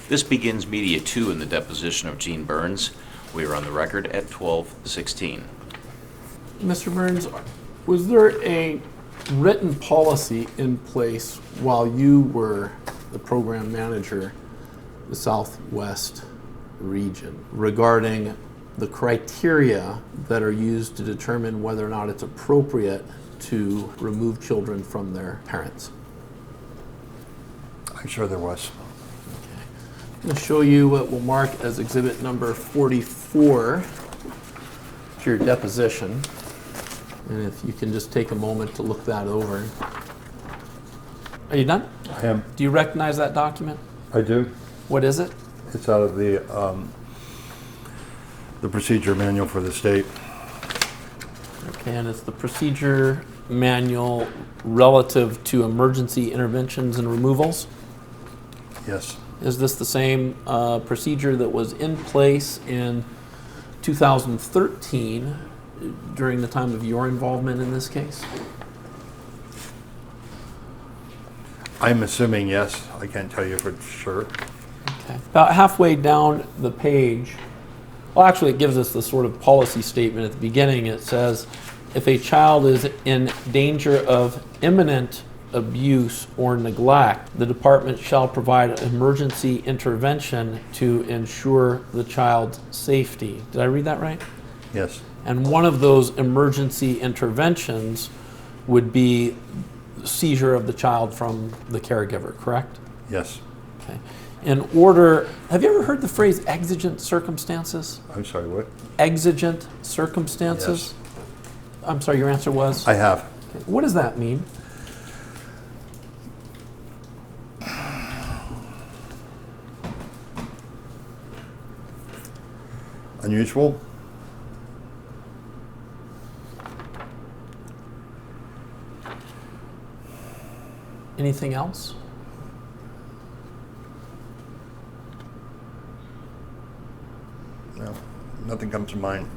This begins Media 2 in the deposition of Gene Burns. We are on the record at 12:16. Mr. Burns, was there a written policy in place while you were the program manager, the Southwest region, regarding the criteria that are used to determine whether or not it's appropriate to remove children from their parents? I'm sure there was. I'm going to show you what we'll mark as exhibit number 44 to your deposition. And if you can just take a moment to look that over. Are you done? I am. Do you recognize that document? I do. What is it? It's out of the procedure manual for the state. Okay, and it's the procedure manual relative to emergency interventions and removals. Yes. Is this the same procedure that was in place in 2013 during the time of your involvement in this case? I'm assuming yes. I can't tell you for sure. Okay. About halfway down the page, well, actually, it gives us the sort of policy statement at the beginning. It says, if a child is in danger of imminent abuse or neglect, the department shall provide emergency intervention to ensure the child's safety. Did I read that right? Yes. And one of those emergency interventions would be seizure of the child from the caregiver, correct? Yes. Okay. In order, have you ever heard the phrase exigent circumstances? I'm sorry, what? Exigent circumstances? Yes. I'm sorry, your answer was? I have. Okay. What does that mean? Unusual? Anything else? No. Nothing comes to mind.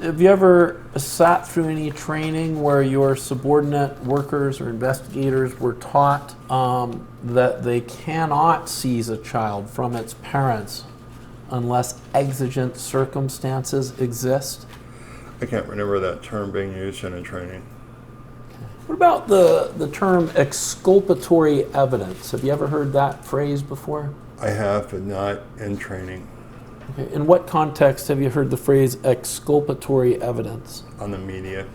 Have you ever sat through any training where your subordinate workers or investigators were taught that they cannot seize a child from its parents unless exigent circumstances exist? I can't remember that term being used in a training. What about the term exculpatory evidence? Have you ever heard that phrase before? I have, but not in training. Okay. In what context have you heard the phrase exculpatory evidence? On the media.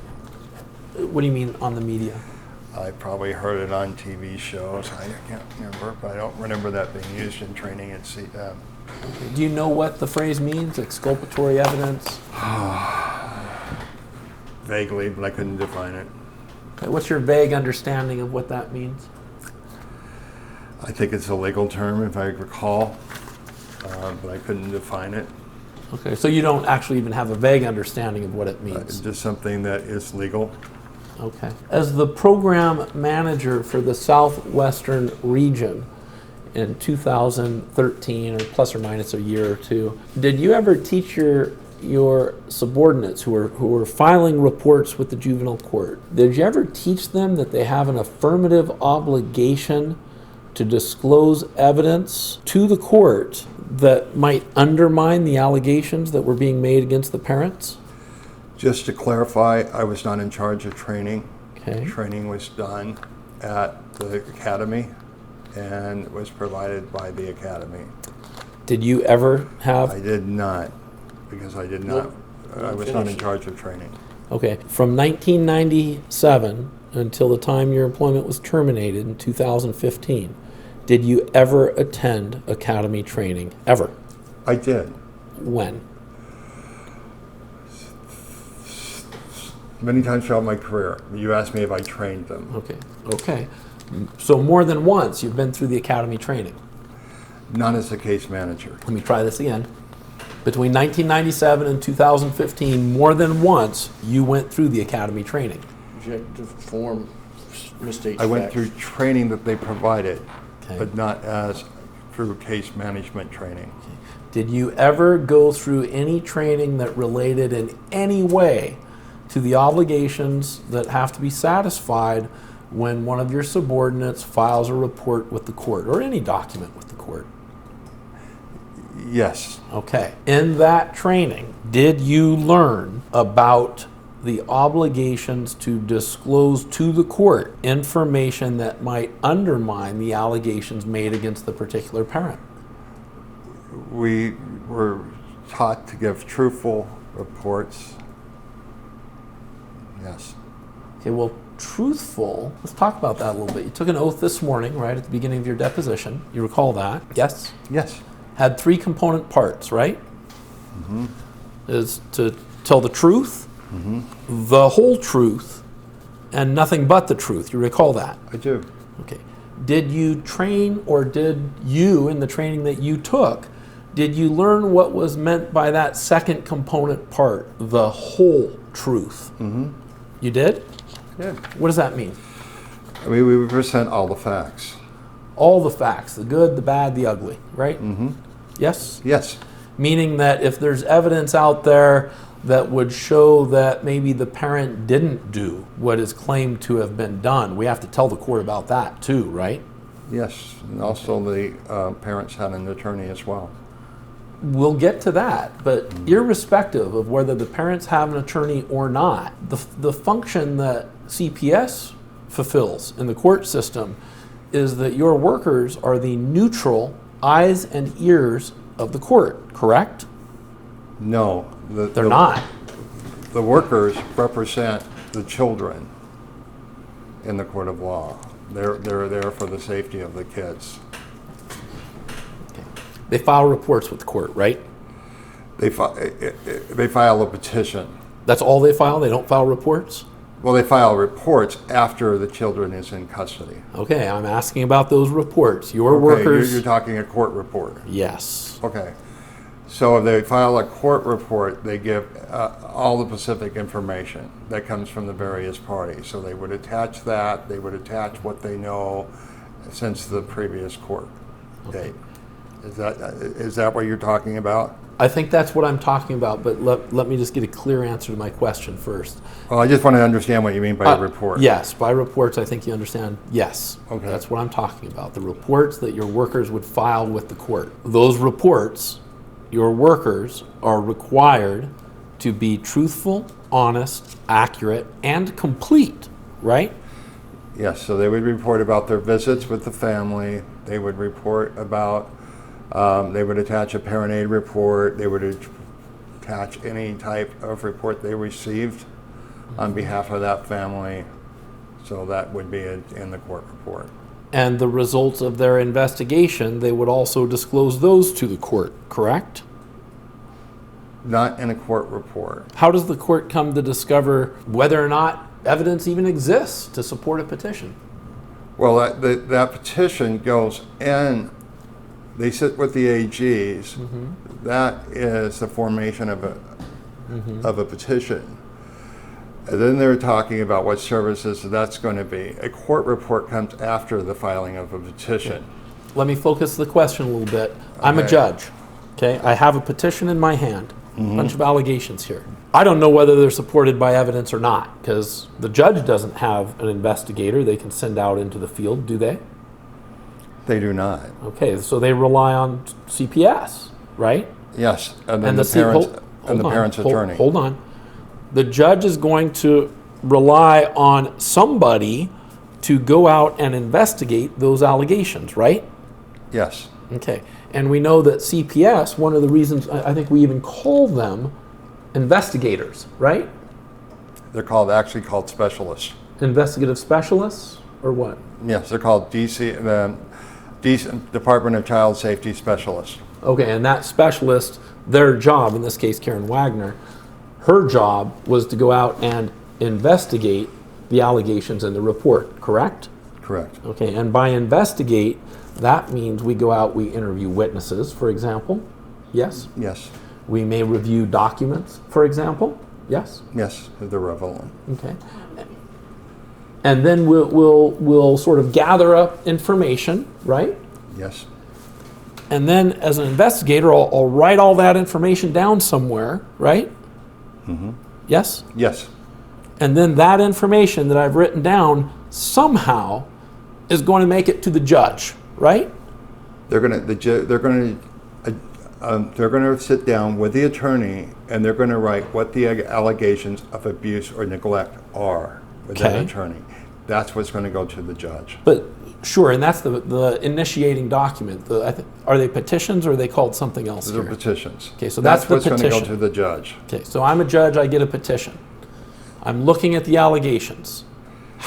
What do you mean on the media? I probably heard it on TV shows. I can't remember, but I don't remember that being used in training at CDEP. Okay. Do you know what the phrase means, exculpatory evidence? Vaguely, but I couldn't define it. Okay. What's your vague understanding of what that means? I think it's a legal term, if I recall, but I couldn't define it. Okay, so you don't actually even have a vague understanding of what it It's means. just something that is legal. Okay. As the program manager for the Southwestern region in 2013, or plus or minus a year or two, did you ever teach your subordinates who were filing reports with the juvenile court, did you ever teach them that they have an affirmative obligation to disclose evidence to the court that might undermine the allegations that were being made against the parents? Just to clarify, I was not in charge of training. Okay. Training was done at the academy and was provided by the academy. Did you ever have? I did not, because I did not. I was not in charge of training. Okay. From 1997 until the time your employment was terminated in 2015, did you ever attend academy training? Ever? I did. When? Many times throughout my career. You asked me if I trained them. Okay. Okay. So more than once you've been through the academy training. Not as a case manager. Let me try this again. Between 1997 and 2015, more than once you went through the academy training. Objective form mistakes. I went facts. through training that they provided, Okay. but not as through case management training. Did you ever go through any training that related in any way to the obligations that have to be satisfied when one of your subordinates files a report with the court or any document with the court? Yes. Okay. In that training, did you learn about the obligations to disclose to the court information that might undermine the allegations made against the particular parent? We were taught to give truthful reports. Yes. Okay, well, truthful, let's talk about that a little bit. You took an oath this morning, right, at the beginning of your deposition. You recall that? Yes? Yes. Had 3 component parts, right? Is to tell the truth, the whole truth, and nothing but the truth. You recall that? I do. Okay. Did you train, or did you, in the training that you took, did you learn what was meant by that second component part, the whole truth? You did? Yeah. What does that mean? I mean, we present all the facts. All the facts, the good, the bad, the ugly, right? Yes? Yes. Meaning that if there's evidence out there that would show that maybe the parent didn't do what is claimed to have been done, we have to tell the court about that too, right? Yes. And also the parents had an attorney as well. We'll get to that, but irrespective of whether the parents have an attorney or not, the function that CPS fulfills in the court system is that your workers are the neutral eyes and ears of the court, correct? No. They're not. The workers represent the children in the court of law. They're there for the safety of the kids. They file reports with the court, right? They file a petition. That's all they file? They don't file reports? Well, they file reports after the children is in custody. Okay, I'm asking about those reports. Your Okay, workers... You're talking a court report. Yes. Okay. So if they file a court report, they give all the specific information that comes from the various parties. So they would attach that. They would attach what they know since the previous court date. Is that what you're talking about? I think that's what I'm talking about, but let me just get a clear answer to my question first. Well, I just want to understand what you mean by a report. Yes, by reports, I think you understand. Yes. Okay. That's what I'm talking about. The reports that your workers would file with the court. Those reports, your workers are required to be truthful, honest, accurate, and complete, right? Yes, so they would report about their visits with the family. They would report about, they would attach a parent aid report. They would attach any type of report they received on behalf of that family. So that would be in the court report. And the results of their investigation, they would also disclose those to the court, correct? Not in a court report. How does the court come to discover whether or not evidence even exists to support a petition? Well, that petition goes in, they sit with the AGs. That is the formation of a petition. And then they're talking about what services that's going to be. A court report comes after the filing of a petition. Let me focus the question a little bit. I'm a Okay. judge, okay? I have a petition in my hand, a bunch of allegations here. I don't know whether they're supported by evidence or not, because the judge doesn't have an investigator they can send out into the field, do they? They do not. Okay, so they rely on CPS, right? Yes, and then And the the C- parents hold- and the hold on, parent's attorney. Hold on. The judge is going to rely on somebody to go out and investigate those allegations, right? Yes, Okay. And we know that CPS, one of the reasons, I think we even call them investigators, right? they're actually called specialists. Investigative specialists, or what? Yes, they're called the Department of Child Safety Specialists. Okay, and that specialist, their job, in this case Karen Wagner, her job was to go out and investigate the allegations in the report, correct? Correct. Okay, and by investigate, that means we go out, we interview witnesses, for example. Yes? Yes, We may review documents, for example. Yes? yes, they're relevant. Okay. And then we'll sort of gather up information, right? Yes, And then as an investigator, I'll write all that information down somewhere, right? Yes? yes, And then that information that I've written down somehow is going to make it to the judge, right? they're going to they're going to sit down with the attorney and they're going to write what the allegations of abuse or neglect are with that Okay. attorney. That's what's going to go to the judge. But sure, and that's the initiating document. Are they petitions or are they called something else Those are here? petitions. Okay, so that's the what's going to go petition. to the judge. Okay, so I'm a judge, I get a petition. I'm looking at the allegations.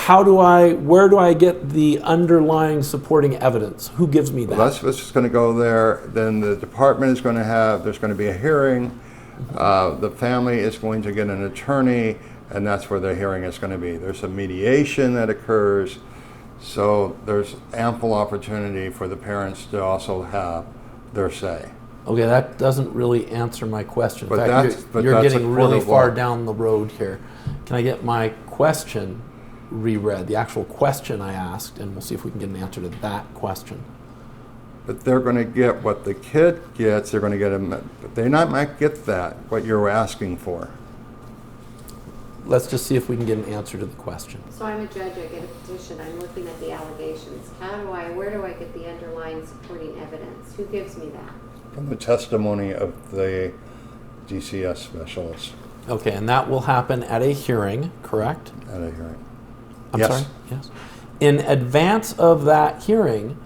Where do I get the underlying supporting evidence? Who gives me that? Well, that's what's just going to go there. Then the department is going to there's going to be a hearing. The family is going to get an attorney, and that's where the hearing is going to be. There's a mediation that occurs. So there's ample opportunity for the parents to also have their say. Okay, that doesn't really answer my question. In But fact, that's- but you're that's a getting court really of far law. down the road here. Can I get my question reread, the actual question I asked, and we'll see if we can get an answer to that question. But they're going to get what the kid gets. They're going to get but they might get that, what you're asking for. Let's just see if we can get an answer to the question. So I'm a judge, I get a petition, I'm looking at the allegations. Where do I get the underlying supporting evidence? Who gives me that? From the testimony of the DCS specialist Okay, and that will happen at a hearing, correct? at a hearing. I'm Yes. sorry? Yes. In advance of that hearing,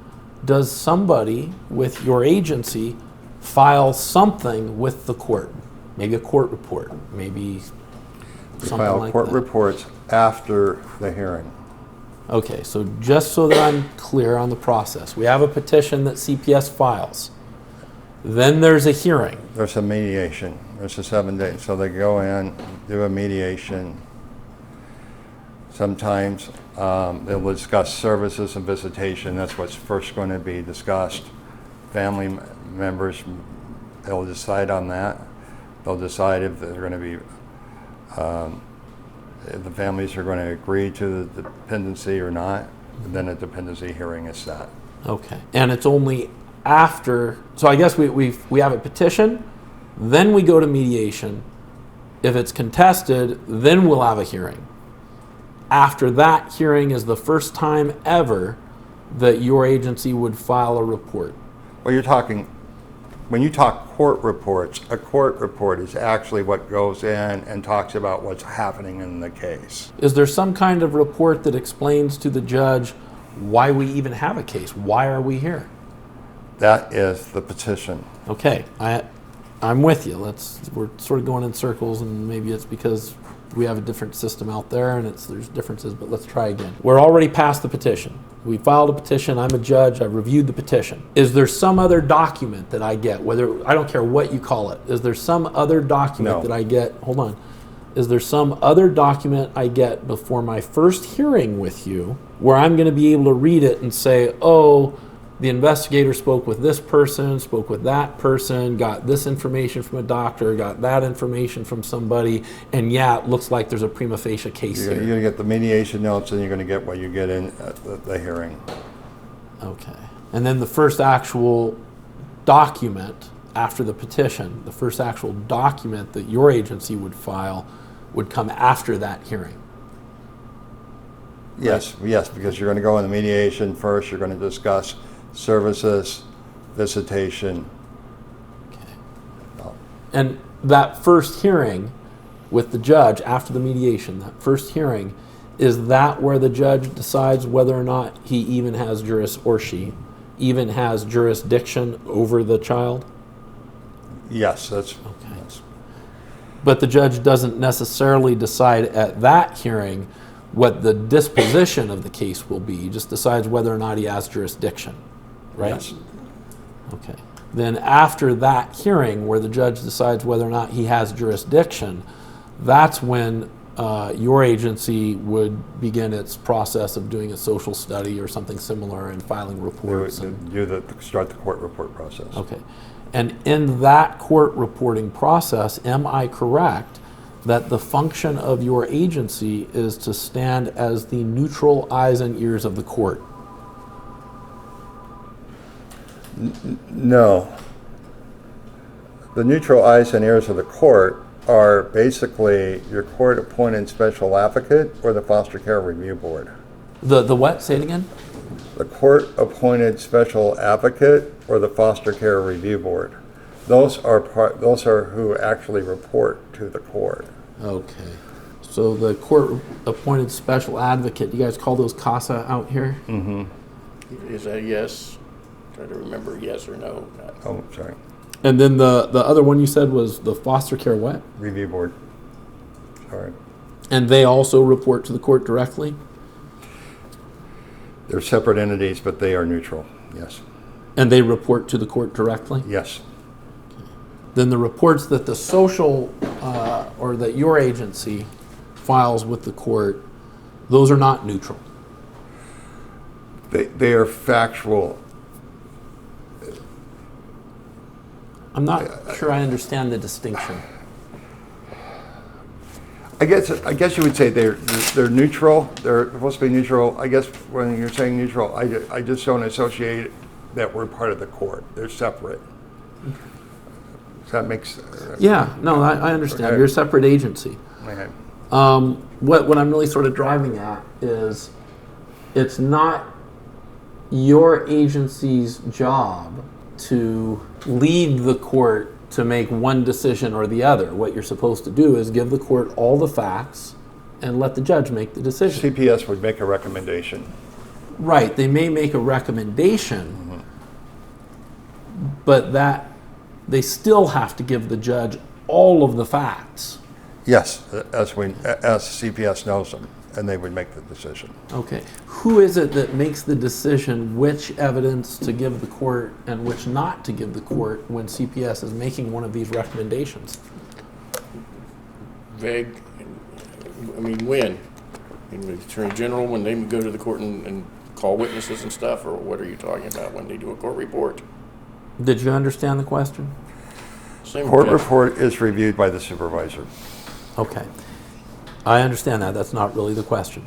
does somebody with your agency file something with the court? Maybe a court report, maybe We something file like court that. reports after the hearing. Okay, so just so that I'm clear on the process, we have a petition that CPS files. Then there's a hearing. There's a mediation. There's a 7 days. So they go in, do a mediation. Sometimes they'll discuss services and visitation. That's what's first going to be discussed. Family members, they'll decide on that. They'll decide if they're going to be, if the families are going to agree to the dependency or not. And then a dependency hearing is set. Okay, and it's only after, so I guess we have a petition, then we go to mediation. If it's contested, then we'll have a hearing. After that hearing is the first time ever that your agency would file a report. Well, you're talking, when you talk court reports, a court report is actually what goes in and talks about what's happening in the case. Is there some kind of report that explains to the judge why we even have a case? Why are we here? That is the petition. Okay, I'm with you. We're sort of going in circles, and maybe it's because we have a different system out there and there's differences, but let's try again. We're already past the petition. We filed a petition, I'm a judge, I've reviewed the petition. Is there some other document that I get, I don't care what you call it, is there some other document No. that I get, hold on, is there some other document I get before my first hearing with you where I'm going to be able to read it and say, oh, the investigator spoke with this person, spoke with that person, got this information from a doctor, got that information from somebody, and yeah, it looks like there's a prima facie case You're here. going to get the mediation notes and you're going to get what you get in at the hearing. Okay. And then the first actual document after the petition, the first actual document that your agency would file would come after that hearing. Yes, because you're going to go in the mediation first, you're going to discuss services, visitation. Okay. And that first hearing with the judge after the mediation, that first hearing, is that where the judge decides whether or not he even has she even has jurisdiction over the child? Yes, that's, Okay. yes. But the judge doesn't necessarily decide at that hearing what the disposition of the case will be. He just decides whether or not he has jurisdiction, right? Yes. Okay. Then after that hearing where the judge decides whether or not he has jurisdiction, that's when your agency would begin its process of doing a social study or something similar and filing reports. Start the court report process. Okay. And in that court reporting process, am I correct that the function of your agency is to stand as the neutral eyes and ears of the court? No. The neutral eyes and ears of the court are basically your court-appointed special advocate or the foster care review board. The what? Say it again. The court-appointed special advocate or the foster care review board. Those are who actually report to the court. Okay. So the court-appointed special advocate, you guys call those CASA out here? Is that a yes? Try to remember yes or no. Oh, sorry. And then the other one you said was the foster care what? Review board. Sorry. And they also report to the court directly? They're separate entities, but they are neutral. Yes. And they report to the court directly? Yes. Then the reports that the social, or that your agency files with the court, those are not neutral. They are factual. I'm not sure I understand the distinction. I guess you would say they're neutral. They're supposed to be neutral. I guess when you're saying neutral, I just don't associate that we're part of the court. They're separate. Does that make sense? Yeah, no, I understand. Okay. You're a separate agency. Okay. What I'm really sort of driving at is it's not your agency's job to lead the court to make one decision or the other. What you're supposed to do is give the court all the facts and let the judge make the decision. CPS would make a recommendation. Right, they may make a recommendation, but that they still have to give the judge all of the facts. Yes, as CPS knows them, and they would make the decision. Okay, who is it that makes the decision which evidence to give the court and which not to give the court when CPS is making one of these recommendations? Vague. I mean, when? In the Attorney General, when they go to the court and call witnesses and stuff, or what are you talking about when they do a court report? Did you understand the question? Same Court judge. report is reviewed by the supervisor. Okay, I understand that. That's not really the question.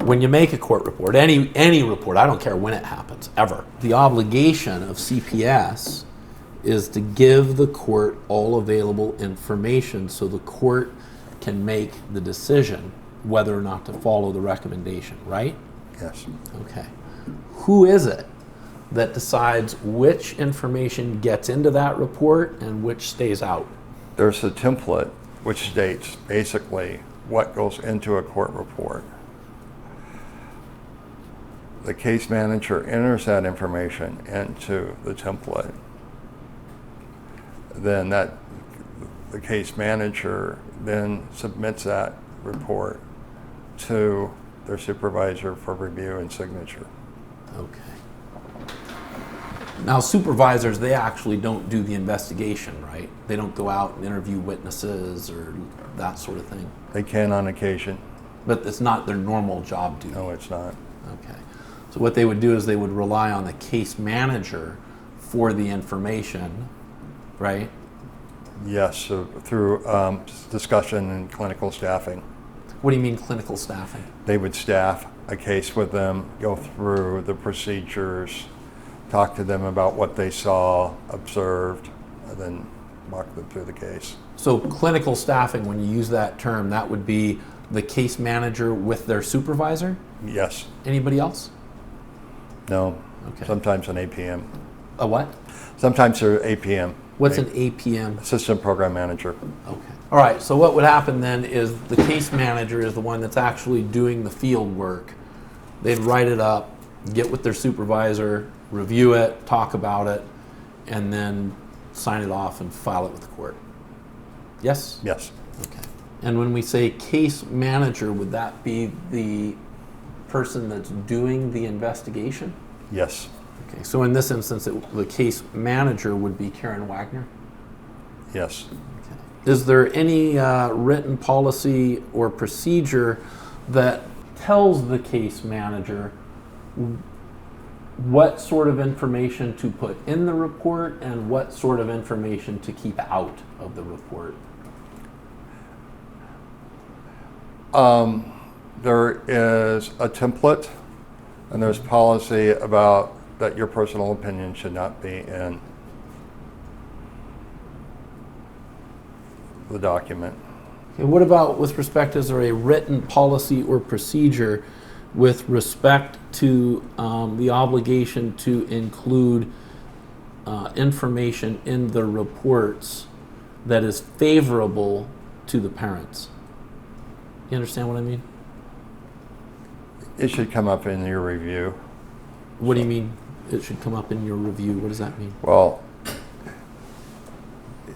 When you make a court report, any report, I don't care when it happens, ever, the obligation of CPS is to give the court all available information so the court can make the decision whether or not to follow the recommendation, right? Yes. Okay. Who is it that decides which information gets into that report and which stays out? There's a template which states basically what goes into a court report. The case manager enters that information into the template. Then the case manager then submits that report to their supervisor for review and signature. Okay. Now, supervisors, they actually don't do the investigation, right? They don't go out and interview witnesses or that sort of thing. They can on occasion. But it's not their normal job duty. No, it's not. Okay. So what they would do is they would rely on the case manager for the information, right? Yes, through discussion and clinical staffing. What do you mean clinical staffing? They would staff a case with them, go through the procedures, talk to them about what they saw, observed, and then walk them through the case. So clinical staffing, when you use that term, that would be the case manager with their supervisor? Yes. Anybody else? No. Okay. Sometimes an APM. A what? Sometimes they're APM. What's an APM? Assistant Program Manager. Okay. All right, so what would happen then is the case manager is the one that's actually doing the field work. They'd write it up, get with their supervisor, review it, talk about it, and then sign it off and file it with the court. Yes? Yes. Okay. And when we say case manager, would that be the person that's doing the investigation? Yes. Okay, so in this instance, the case manager would be Karen Wagner? Yes. Is there any written policy or procedure that tells the case manager what sort of information to put in the report and what sort of information to keep out of the report? There is a template, and there's policy about that your personal opinion should not be in the document. Okay, what about with respect, is there a written policy or procedure with respect to the obligation to include information in the reports that is favorable to the parents? You understand what I mean? It should come up in your review. What do you mean it should come up in your review? What does that mean? Well,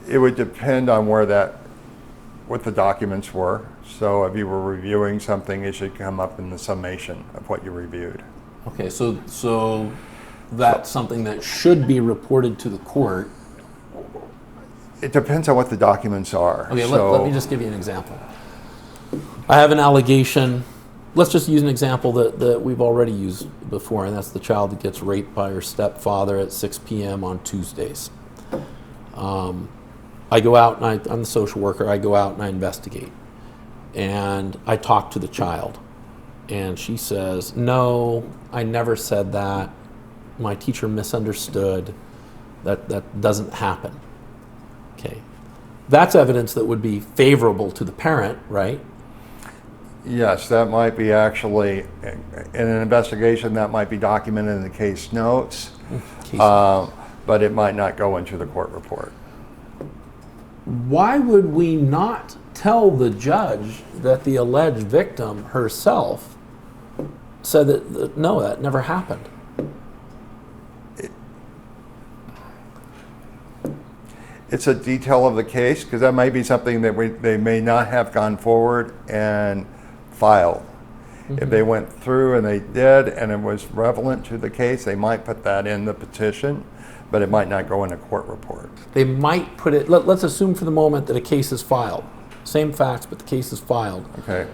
it would depend on what the documents were. So if you were reviewing something, it should come up in the summation of what you reviewed. Okay, so that's something that should be reported to the court. It depends on what the documents are. Okay, So- let me just give you an example. I have an allegation. Let's just use an example that we've already used before, and that's the child that gets raped by her stepfather at 6 p.m. on Tuesdays. I go out and I'm the social worker. I go out and I investigate. And I talk to the child. And she says, "No, I never said that. My teacher misunderstood. That doesn't happen." Okay. That's evidence that would be favorable to the parent, right? Yes, that might be actually, in an investigation, that might be documented in the case notes, but it might not go into the court report. Why would we not tell the judge that the alleged victim herself said that no, that never happened? It's a detail of the case, because that might be something that they may not have gone forward and filed. If they went through and they did, and it was relevant to the case, they might put that in the petition, but it might not go in a court report. They might put it, let's assume for the moment that a case is filed. Same facts, but the case is filed. Okay.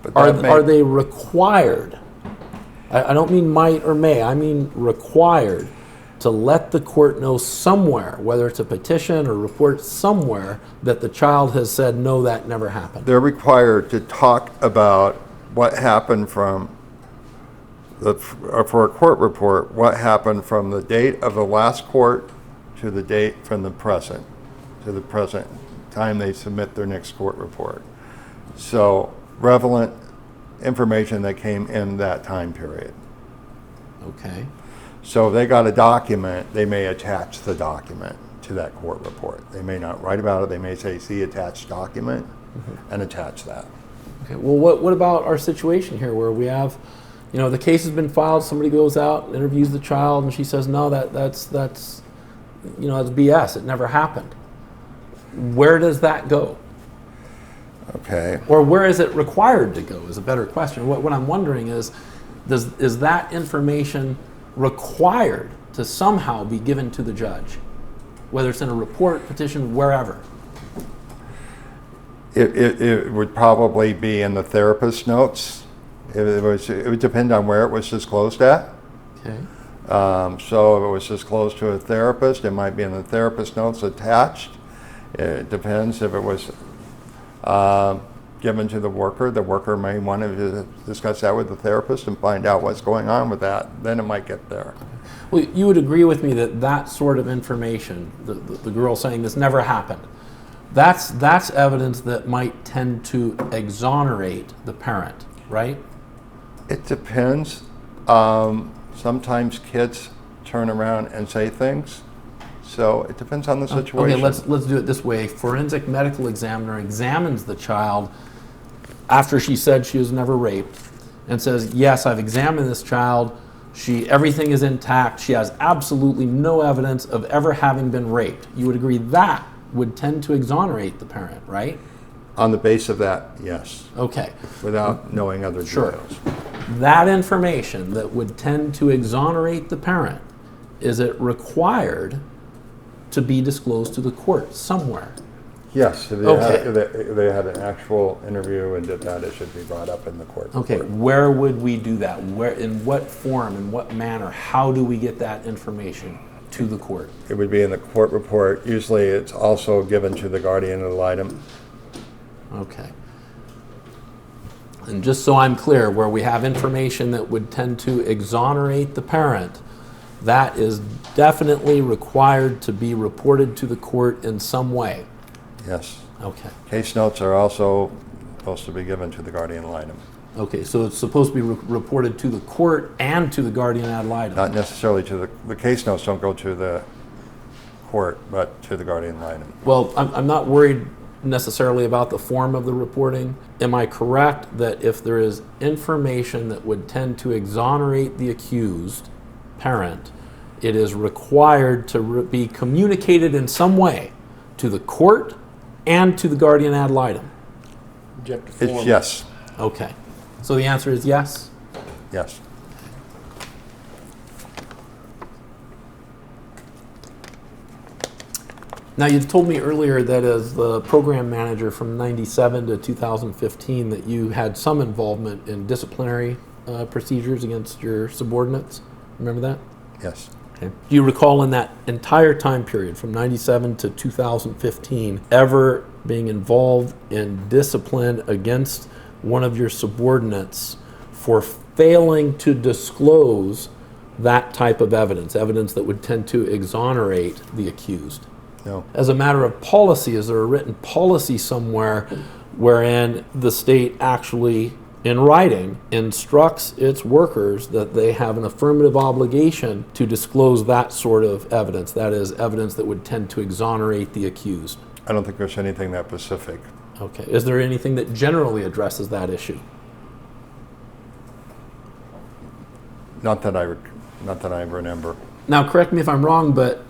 But Are they required, I don't mean might or may, I mean required to let the court know somewhere, whether it's a petition or report somewhere, that the child has said, no, that never happened? They're required to talk about what happened for a court report, what happened from the date of the last court to the date from the present, to the present time they submit their next court report. So relevant information that came in that time period. Okay. So if they got a document, they may attach the document to that court report. They may not write about it, they may say, see attached document, and attach that. Okay. Well, what about our situation here where we have, the case has been filed, somebody goes out and interviews the child, and she says, no, that's BS, it never happened. Where does that go? Okay. Or where is it required to go is a better question. What I'm wondering is that information required to somehow be given to the judge, whether it's in a report, petition, wherever? It would probably be in the therapist notes. It would depend on where it was disclosed at. Okay. So if it was disclosed to a therapist, it might be in the therapist notes attached. It depends if it was given to the worker may want to discuss that with the therapist and find out what's going on with that. Then it might get there. Well, you would agree with me that sort of information, the girl saying this never happened, that's evidence that might tend to exonerate the parent, right? It depends. Sometimes kids turn around and say things. So it depends on the situation. Okay, let's do it this way. Forensic medical examiner examines the child after she said she was never raped and says, yes, I've examined this child. Everything is intact. She has absolutely no evidence of ever having been raped. You would agree that would tend to exonerate the parent, right? On the base of that, yes. Okay. Without knowing other Sure. details. That information that would tend to exonerate the parent, is it required to be disclosed to the court somewhere? Yes, if they had an actual interview and did that, it should be brought up in the court. Okay, report. where would we do that? Where, in what form, in what manner? How do we get that information to the court? It would be in the court report. Usually it's also given to the guardian ad litem. Okay. And just so I'm clear, where we have information that would tend to exonerate the parent, that is definitely required to be reported to the court in some way. Yes. Okay. Case notes are also supposed to be given to the guardian ad litem. Okay, so it's supposed to be reported to the court and to the guardian ad litem. Not necessarily to the case notes don't go to the court, but to the guardian ad litem. Well, I'm not worried necessarily about the form of the reporting. Am I correct that if there is information that would tend to exonerate the accused parent, it is required to be communicated in some way to the court and to the guardian ad litem? Objective form. It's yes, Okay. So the answer is yes? yes. Now, you told me earlier that as the program manager from 97 to 2015 that you had some involvement in disciplinary procedures against your subordinates. Remember that? Yes. Okay. Do you recall in that entire time period from 97 to 2015 ever being involved in discipline against one of your subordinates for failing to disclose that type of evidence, evidence that would tend to exonerate the accused? No. As a matter of policy, is there a written policy somewhere wherein the state actually, in writing, instructs its workers that they have an affirmative obligation to disclose that sort of evidence, that is, evidence that would tend to exonerate the accused? I don't think there's anything that specific. Okay. Is there anything that generally addresses that issue? Not that I remember. Now, correct me if I'm wrong, but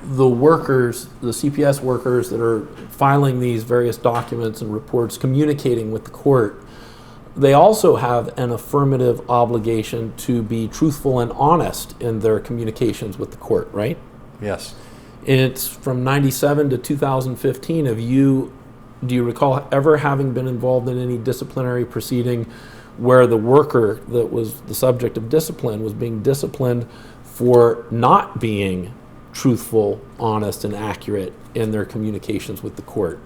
the workers, the CPS workers that are filing these various documents and reports, communicating with the court, they also have an affirmative obligation to be truthful and honest in their communications with the court, right? Yes. It's from 97 to 2015. Do you recall ever having been involved in any disciplinary proceeding where the worker that was the subject of discipline was being disciplined for not being truthful, honest, and accurate in their communications with the court?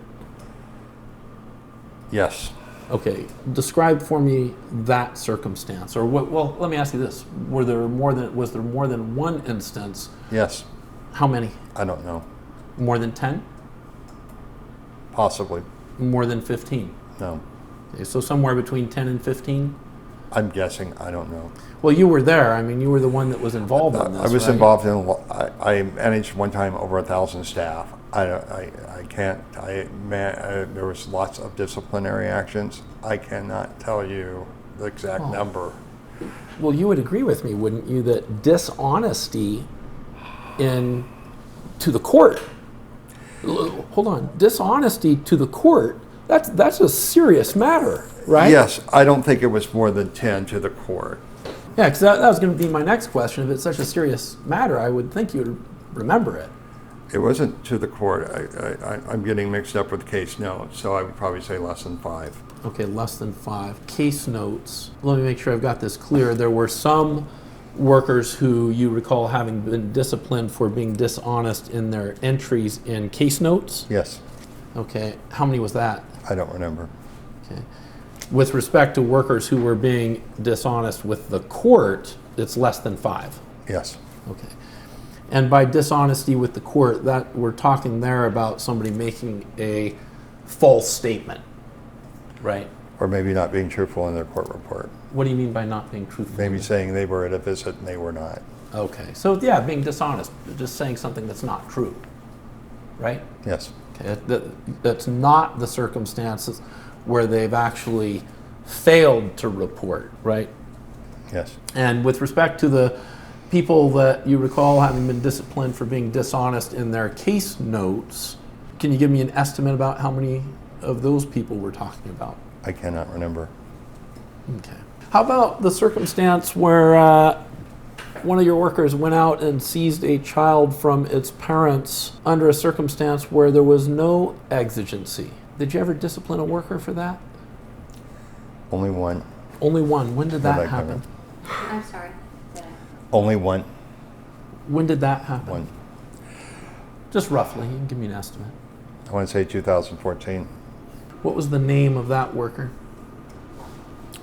Yes. Okay, describe for me that circumstance, or what? Well, let me ask you this: was there more than one instance? Yes. How many? I don't know. More than 10? Possibly. More than 15? No. Okay, so somewhere between 10 and 15? I'm guessing. I don't know. Well, you were there. I mean, you were the one that was involved in this. I was right? involved in. I managed one time over 1,000 staff. I can't. There was lots of disciplinary actions. I cannot tell you the exact number. Well, you would agree with me, wouldn't you, that dishonesty to the court. Hold on, dishonesty to the court. That's a serious matter, right? Yes, I don't think it was more than 10 to the court. Yeah, because that was going to be my next question. If it's such a serious matter, I would think you would remember it. It wasn't to the court. I'm getting mixed up with case notes, so I would probably say less than 5. Okay, less than 5. Case notes. Let me make sure I've got this clear. There were some workers who you recall having been disciplined for being dishonest in their entries in case notes? Yes, Okay, how many was that? I don't remember. Okay. With respect to workers who were being dishonest with the court, it's less than 5. Yes, Okay. And by dishonesty with the court, that we're talking there about somebody making a false statement, right? or maybe not being truthful in their court report. What do you mean by not being truthful? Maybe saying they were at a visit and they were not. Okay, so yeah, being dishonest, just saying something that's not true, right? Yes, Okay, that's not the circumstances where they've actually failed to report, right? yes. And with respect to the people that you recall having been disciplined for being dishonest in their case notes, can you give me an estimate about how many of those people we're talking about? I cannot remember. Okay. How about the circumstance where one of your workers went out and seized a child from its parents under a circumstance where there was no exigency? Did you ever discipline a worker for that? Only one. Only one. When did That I that happen? I'm sorry. Only one. When did that happen? One. Just roughly. You can give me an estimate. I want to say 2014. What was the name of that worker?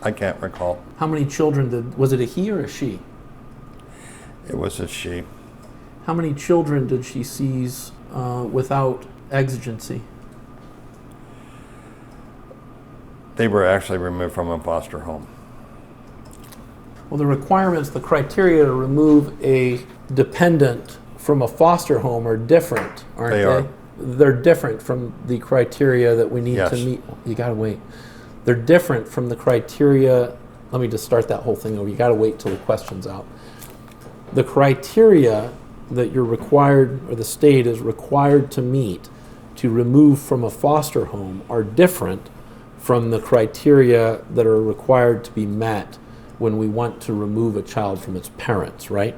I can't recall. How many children was it a he or a she? It was a she. How many children did she seize without exigency? They were actually removed from a foster home. Well, the requirements, the criteria to remove a dependent from a foster home are different, aren't they? They are. They're different from the criteria that we need to Yes. meet. You gotta wait. They're different from the criteria. Let me just start that whole thing over. You gotta wait till the question's out. The criteria that you're required, or the state is required to meet to remove from a foster home are different from the criteria that are required to be met when we want to remove a child from its parents, right?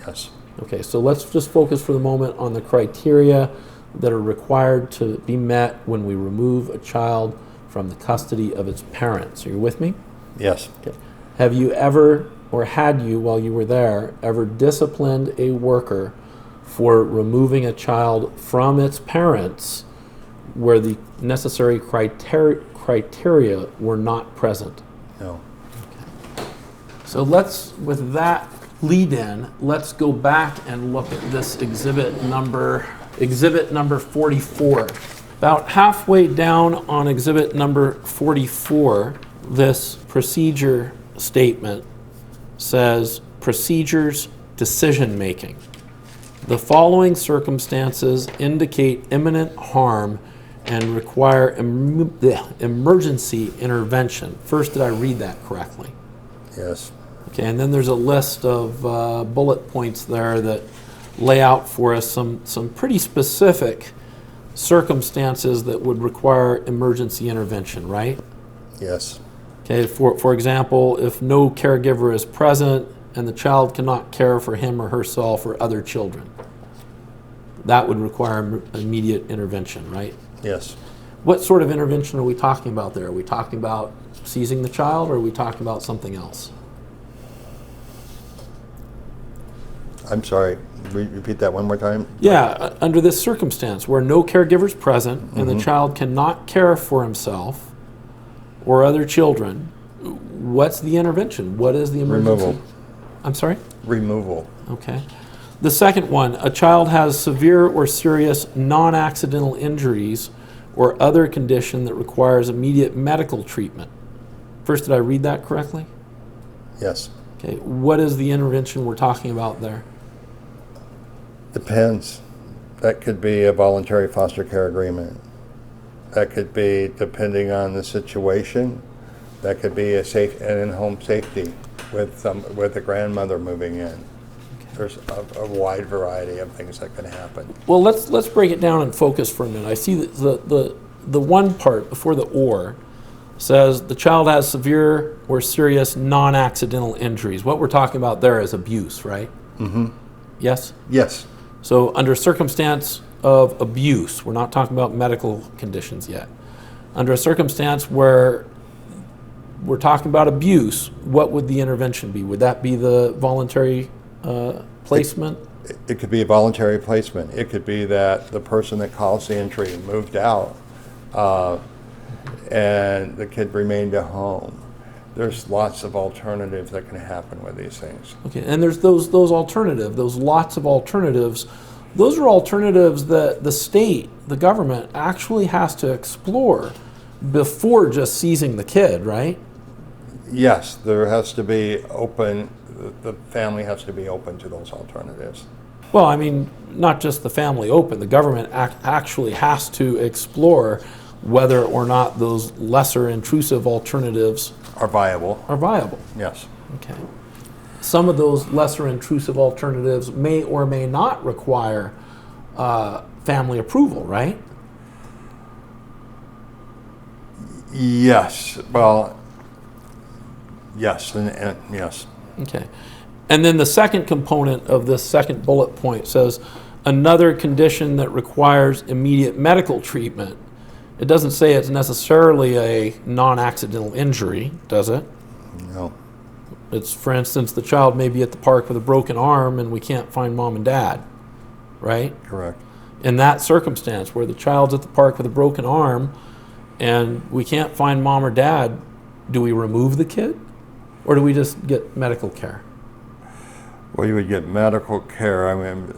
Yes. Okay, so let's just focus for the moment on the criteria that are required to be met when we remove a child from the custody of its parents. Are you with me? Yes. Okay. Have you ever, or had you while you were there, ever disciplined a worker for removing a child from its parents where the necessary criteria were not present? No. So let's, with that lead in, let's go back and look at this exhibit number 44. About halfway down on exhibit number 44, this procedure statement says procedures decision making. The following circumstances indicate imminent harm and require emergency intervention. First, did I read that correctly? Yes. Okay, and then there's a list of bullet points there that lay out for us some pretty specific circumstances that would require emergency intervention, right? Yes. Okay, for example, if no caregiver is present and the child cannot care for him or herself or other children, that would require immediate intervention, right? Yes. What sort of intervention are we talking about there? Are we talking about seizing the child, or are we talking about something else? I'm sorry. Repeat that one more time. Yeah, under this circumstance where no caregiver is present and the child cannot care for himself or other children, what's the intervention? What is the emergency? Removal. I'm sorry? Removal. Okay. The second one, a child has severe or serious non-accidental injuries or other condition that requires immediate medical treatment. First, did I read that correctly? Yes. Okay. What is the intervention we're talking about there? Depends. That could be a voluntary foster care agreement. That could be, depending on the situation, that could be an in-home safety with the grandmother moving in. There's a wide variety of things that can happen. Well, let's break it down and focus for a minute. I see that the one part before the "or" says the child has severe or serious non-accidental injuries. What we're talking about there is abuse, right? Mm-hmm. Yes? Yes. So under circumstance of abuse, we're not talking about medical conditions yet. Under a circumstance where we're talking about abuse, what would the intervention be? Would that be the voluntary placement? It could be a voluntary placement. It could be that the person that caused the injury moved out and the kid remained at home. There's lots of alternatives that can happen with these things. Okay, and there's those alternatives, those lots of alternatives. Those are alternatives that the state, the government, actually has to explore before just seizing the kid, right? Yes, there has to be open, the family has to be open to those alternatives. Well, I mean, not just the family open, the government actually has to explore whether or not those lesser intrusive alternatives Are viable. are viable. Yes. Okay. Some of those lesser intrusive alternatives may or may not require family approval, right? Yes. Well, yes, and yes. Okay. And then the second component of this second bullet point says another condition that requires immediate medical treatment. It doesn't say it's necessarily a non-accidental injury, does it? No. It's, for instance, the child may be at the park with a broken arm and we can't find mom and dad, right? Correct. In that circumstance where the child's at the park with a broken arm and we can't find mom or dad, do we remove the kid or do we just get medical care? Well, you would get medical care. I mean,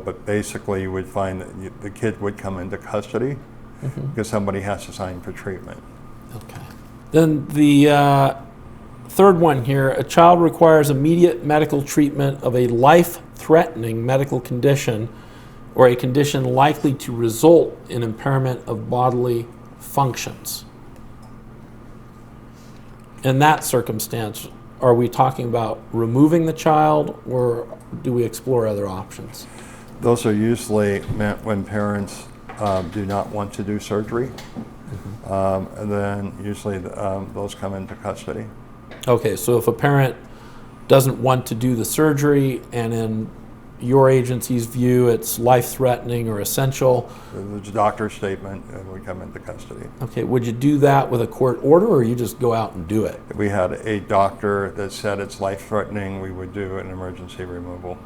but basically you would find that the kid would come into custody because somebody has to sign for treatment. Okay. Then the third one here, a child requires immediate medical treatment of a life-threatening medical condition or a condition likely to result in impairment of bodily functions. In that circumstance, are we talking about removing the child, or do we explore other options? Those are usually meant when parents do not want to do surgery. And then usually those come into custody. Okay, so if a parent doesn't want to do the surgery, and in your agency's view it's life-threatening or essential, There's a doctor's statement and we come into custody. okay, would you do that with a court order, or you just go out and do it? If we had a doctor that said it's life-threatening, we would do an emergency removal.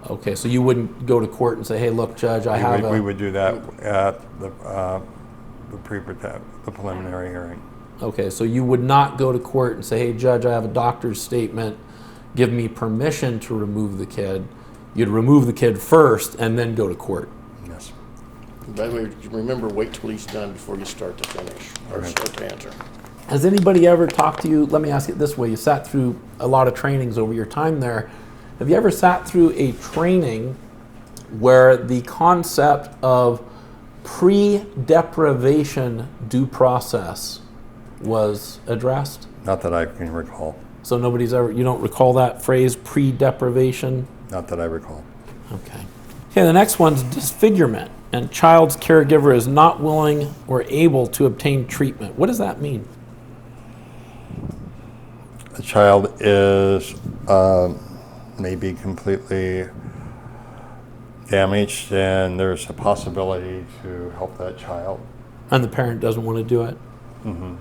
Okay, so you wouldn't go to court and say, hey, look, Judge, I have We a... would do that at the preliminary hearing. Okay, so you would not go to court and say, hey, Judge, I have a doctor's statement, give me permission to remove the kid. You'd remove the kid first and then go to court. Yes. By the way, remember, wait till he's done before you start to finish, or start to answer. Has anybody ever talked to you? Let me ask it this way. You sat through a lot of trainings over your time there. Have you ever sat through a training where the concept of pre-deprivation due process was addressed? Not that I can recall. So you don't recall that phrase, pre-deprivation? Not that I recall. Okay. Okay, the next one's disfigurement, and child's caregiver is not willing or able to obtain treatment. What does that mean? The child is maybe completely damaged, and there's a possibility to help that child. And the parent doesn't want to do it? Mm-hmm.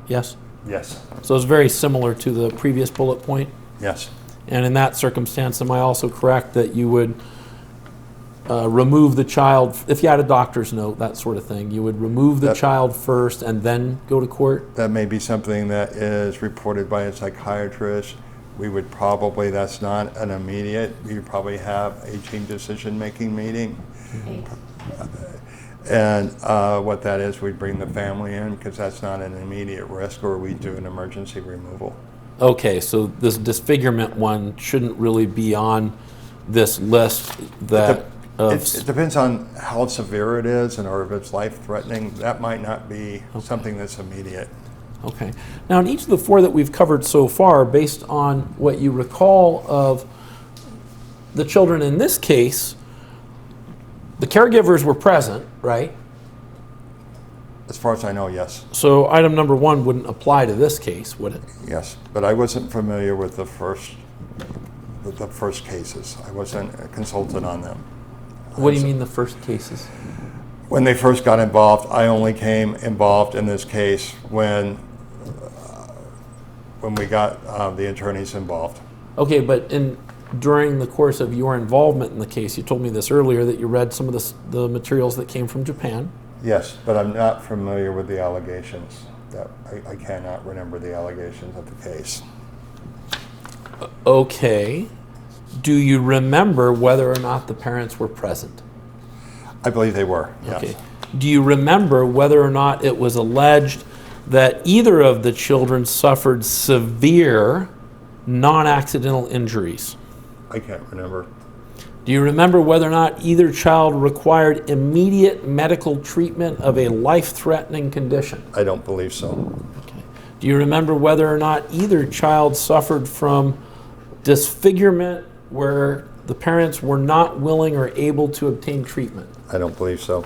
Yes? Yes. So it's very similar to the previous bullet point. Yes. And in that circumstance, am I also correct that you would remove the child, if you had a doctor's note, that sort of thing, you would remove the child first and then go to court? That may be something that is reported by a psychiatrist. We would probably, that's not an immediate, we would probably have a team decision-making meeting. And what that is, we'd bring the family in because that's not an immediate risk, or we'd do an emergency removal. Okay, so this disfigurement one shouldn't really be on this list that It depends on how severe it is, and or if it's life-threatening. That might not be something that's immediate. Okay. Now, in each of the four that we've covered so far, based on what you recall of the children in this case, the caregivers were present, right? As far as I know, yes. So item number one wouldn't apply to this case, would it? Yes, but I wasn't familiar with the first cases. I wasn't consulted on them. What do you mean the first cases? When they first got involved, I only came involved in this case when we got the attorneys involved. Okay, but during the course of your involvement in the case, you told me this earlier, that you read some of the materials that came from Japan. Yes, but I'm not familiar with the allegations. I cannot remember the allegations of the case. Okay. Do you remember whether or not the parents were present? I believe they were, yes. Okay. Do you remember whether or not it was alleged that either of the children suffered severe non-accidental injuries? I can't remember. Do you remember whether or not either child required immediate medical treatment of a life-threatening condition? I don't believe so. Okay. Do you remember whether or not either child suffered from disfigurement where the parents were not willing or able to obtain treatment? I don't believe so.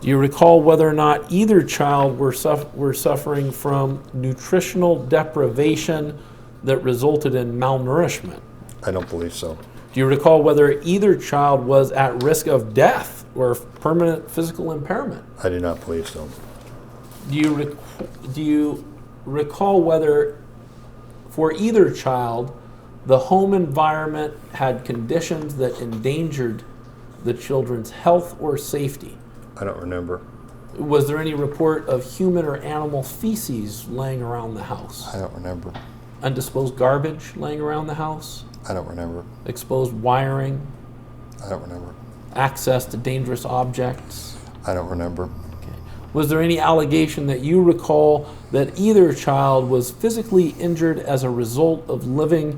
Do you recall whether or not either child were suffering from nutritional deprivation that resulted in malnourishment? I don't believe so. Do you recall whether either child was at risk of death or permanent physical impairment? I do not believe so. Do you recall whether for either child the home environment had conditions that endangered the children's health or safety? I don't remember. Was there any report of human or animal feces laying around the house? I don't remember. Undisposed garbage laying around the house? I don't remember. Exposed wiring? I don't remember. Access to dangerous objects? I don't remember. Okay. Was there any allegation that you recall that either child was physically injured as a result of living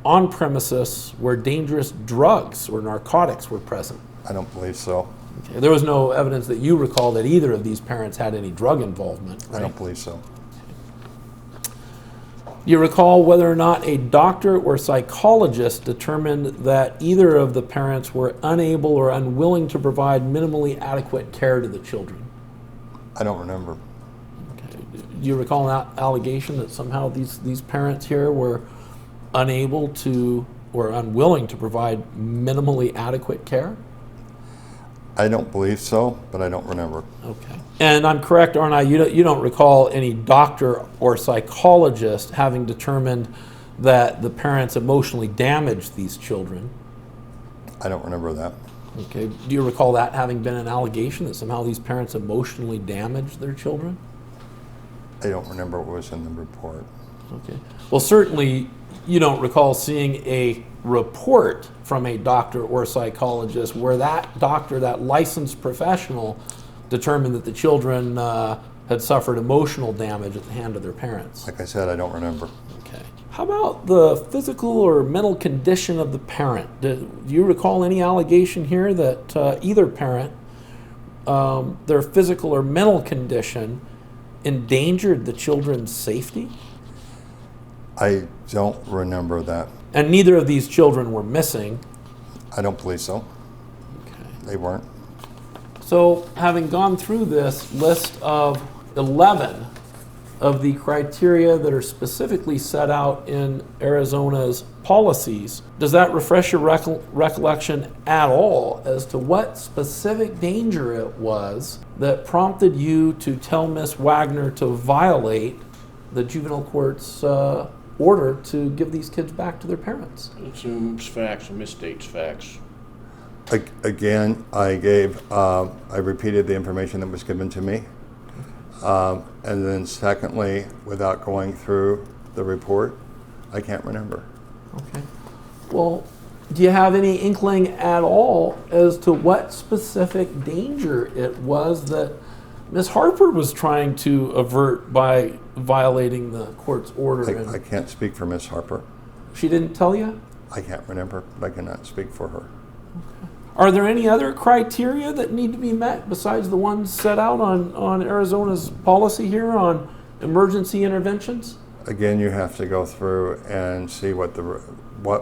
on premises where dangerous drugs or narcotics were present? I don't believe so. Okay. There was no evidence that you recall that either of these parents had any drug involvement, I right? don't believe so. Do you recall whether or not a doctor or psychologist determined that either of the parents were unable or unwilling to provide minimally adequate care to the children? I don't remember. Okay. Do you recall an allegation that somehow these parents here were unable to or unwilling to provide minimally adequate care? I don't believe so, but I don't remember. Okay. And I'm correct, aren't I? You don't recall any doctor or psychologist having determined that the parents emotionally damaged these children? I don't remember that. Okay. Do you recall that having been an allegation that somehow these parents emotionally damaged their children? I don't remember what was in the report. Okay. Well, certainly you don't recall seeing a report from a doctor or psychologist where that doctor, that licensed professional, determined that the children had suffered emotional damage at the hand of their parents. Like I said, I don't remember. Okay. How about the physical or mental condition of the parent? Do you recall any allegation here that either parent, their physical or mental condition endangered the children's safety? I don't remember that. And neither of these children were missing. I don't believe so. Okay. They weren't. So, having gone through this list of 11 of the criteria that are specifically set out in Arizona's policies, does that refresh your recollection at all as to what specific danger it was that prompted you to tell Miss Wagner to violate the juvenile court's order to give these kids back to their parents? Assumes facts and misstates facts. Again, I repeated the information that was given to me. And then secondly, without going through the report, I can't remember. Okay. Well, do you have any inkling at all as to what specific danger it was that Ms. Harper was trying to avert by violating the court's order? I can't speak for Miss Harper. She didn't tell you? I can't remember, but I cannot speak for her. Are there any other criteria that need to be met besides the ones set out on Arizona's policy here on emergency interventions? Again, you have to go through and see what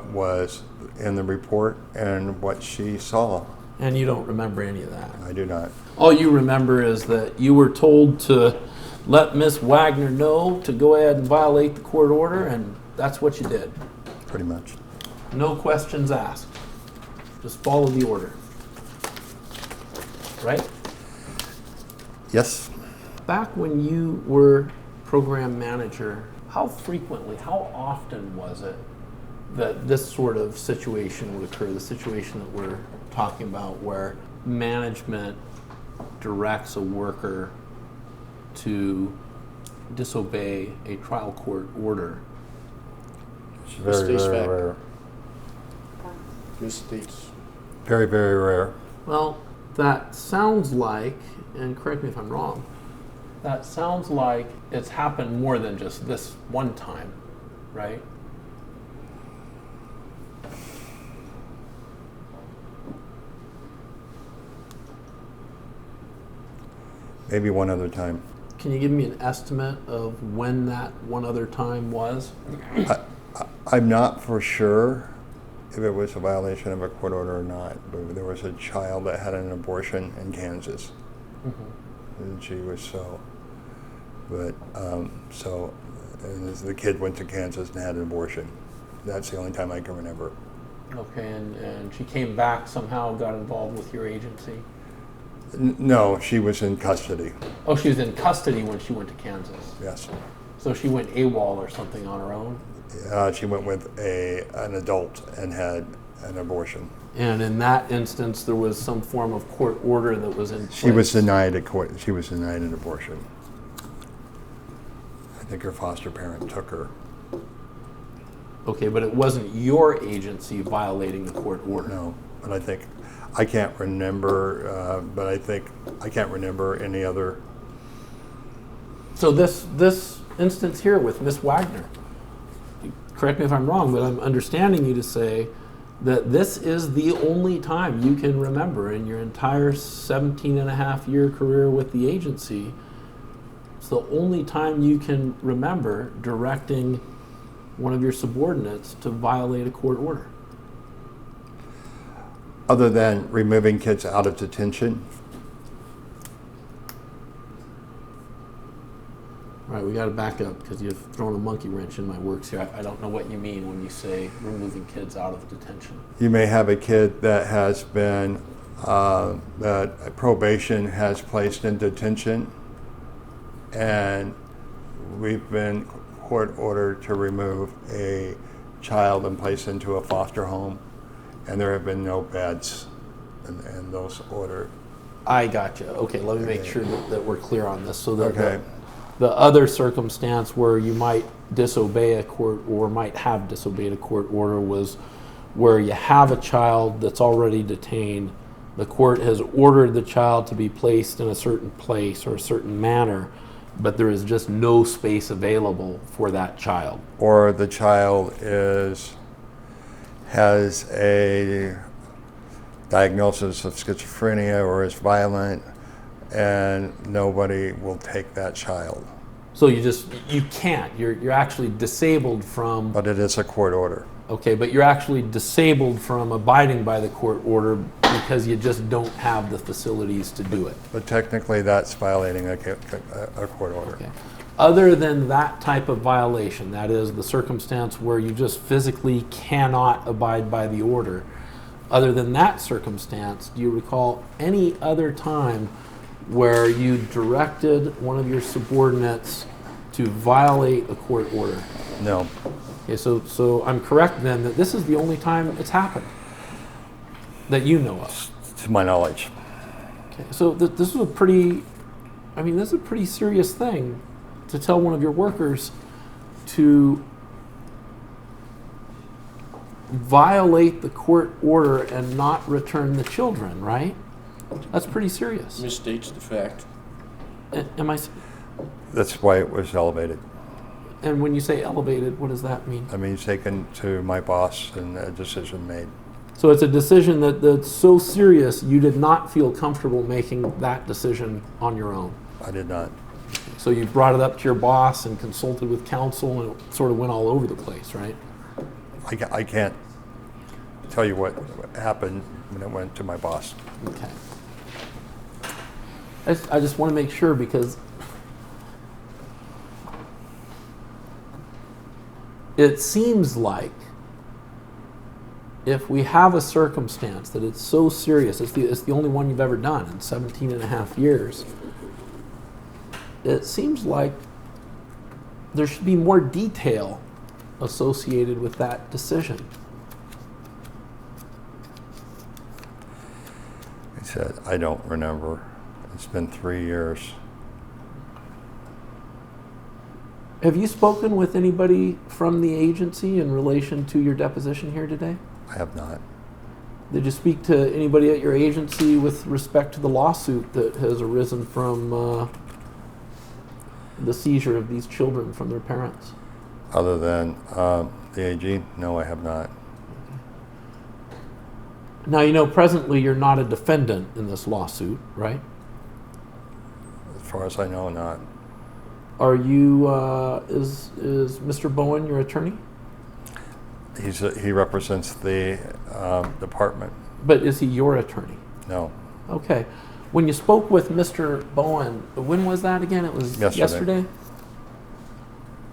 was in the report and what she saw. And you don't remember any of that? I do not. All you remember is that you were told to let Miss Wagner know to go ahead and violate the court order, and that's what you did. Pretty much. No questions asked. Just follow the order. Right? Yes. Back when you were program manager, how frequently, how often was it that this sort of situation would occur, the situation that we're talking about where management directs a worker to disobey a trial court order? It's very, Misstates very fact. rare. Misstates. Very, very rare. Well, that sounds like, and correct me if I'm wrong, that sounds like it's happened more than just this one time, right? Maybe one other time. Can you give me an estimate of when that one other time was? I'm not for sure if it was a violation of a court order or not, but there was a child that had an abortion in Kansas. And she was so, but and the kid went to Kansas and had an abortion. That's the only time I can remember. Okay, and she came back somehow, got involved with your agency? No, she was in custody. Oh, she was in custody when she went to Kansas. Yes. So she went AWOL or something on her own? She went with an adult and had an abortion. And in that instance, there was some form of court order that was in place? She was denied She was denied an abortion. I think her foster parent took her. Okay, but it wasn't your agency violating the court order? No, And I think, I can't remember, but I think, I can't remember any other. So this instance here with Miss Wagner, correct me if I'm wrong, but I'm understanding you to say that this is the only time you can remember in your entire 17-and-a-half-year career with the agency. It's the only time you can remember directing one of your subordinates to violate a court order. Other than removing kids out of detention. All right, we got to back up because you've thrown a monkey wrench in my works here. I don't know what you mean when you say removing kids out of detention. You may have a kid that has been, that probation has placed in detention, and we've been court ordered to remove a child and place into a foster home, and there have been no beds in those ordered. I gotcha. Okay, let me make Okay. sure that we're clear on this. So that Okay. the other circumstance where you might disobey a court or might have disobeyed a court order was where you have a child that's already detained. The court has ordered the child to be placed in a certain place or a certain manner, but there is just no space available for that child. Or the child has a diagnosis of schizophrenia or is violent, and nobody will take that child. So you can't. You're actually disabled from. But it is a court order. Okay, but you're actually disabled from abiding by the court order because you just don't have the facilities to do it. But technically, that's violating a court order. Okay. Other than that type of violation, that is the circumstance where you just physically cannot abide by the order, other than that circumstance, do you recall any other time where you directed one of your subordinates to violate a court order? No. Okay, so I'm correct then that this is the only time it's happened that you know of. To my knowledge. Okay, so this is a pretty serious thing to tell one of your workers to violate the court order and not return the children, right? That's pretty serious. Misstates the fact. Am I? That's why it was elevated. And when you say elevated, what does that mean? I mean, taken to my boss and a decision made. So it's a decision that's so serious you did not feel comfortable making that decision on your own. I did not. So you brought it up to your boss and consulted with counsel, and it sort of went all over the place, right? I can't tell you what happened when it went to my boss. Okay. I just want to make sure, because it seems like if we have a circumstance that it's so serious, it's the only one you've ever done in 17 and a half years, it seems like there should be more detail associated with that decision. He said, I don't remember. It's been 3 years. Have you spoken with anybody from the agency in relation to your deposition here today? I have not. Did you speak to anybody at your agency with respect to the lawsuit that has arisen from the seizure of these children from their parents? Other than the AG, no, I have not. Now, you know, presently you're not a defendant in this lawsuit, right? As far as I know, not. Are you, is Mr. Bowen your attorney? He represents the department. But is he your attorney? No. Okay. When you spoke with Mr. Bowen, when was that again? It was yesterday?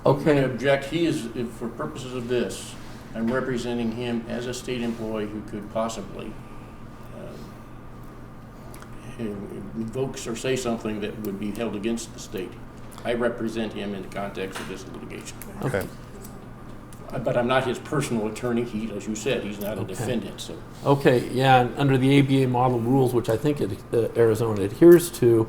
I'm going to Okay. object. He is, for purposes of this, I'm representing him as a state employee who could possibly invokes or say something that would be held against the state. I represent him in the context of this litigation. Okay. But I'm not his personal attorney. He, as you said, he's not a defendant. So Okay, yeah, and under the ABA model rules, which I think Arizona adheres to,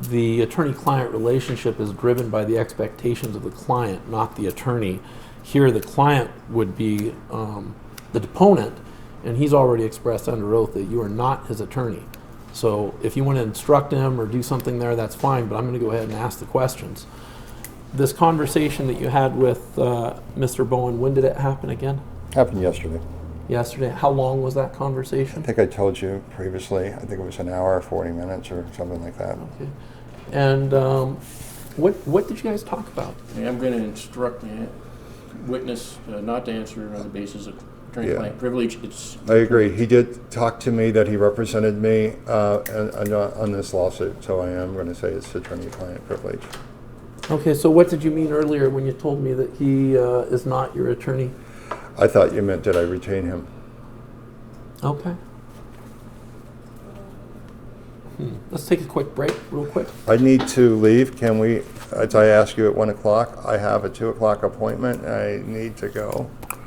the attorney-client relationship is driven by the expectations of the client, not the attorney. Here, the client would be the deponent, and he's already expressed under oath that you are not his attorney. So if you want to instruct him or do something there, that's fine, but I'm going to go ahead and ask the questions. This conversation that you had with Mr. Bowen, when did it happen again? Happened yesterday. Yesterday. How long was that I conversation? think I told you previously, I think it was an hour, 40 minutes or something like that. Okay. And what did you guys talk about? Okay, I'm going to instruct the witness not to answer on the basis of attorney-client privilege. It's I agree. He did talk to me that he represented me on this lawsuit, so I am going to say it's attorney-client privilege. Okay, so what did you mean earlier when you told me that he is not your attorney? I thought you meant did I retain him? Okay. Let's take a quick break, real quick. I need to leave. Can we, as I asked you at 1 o'clock, I have a 2 o'clock appointment. I need to go.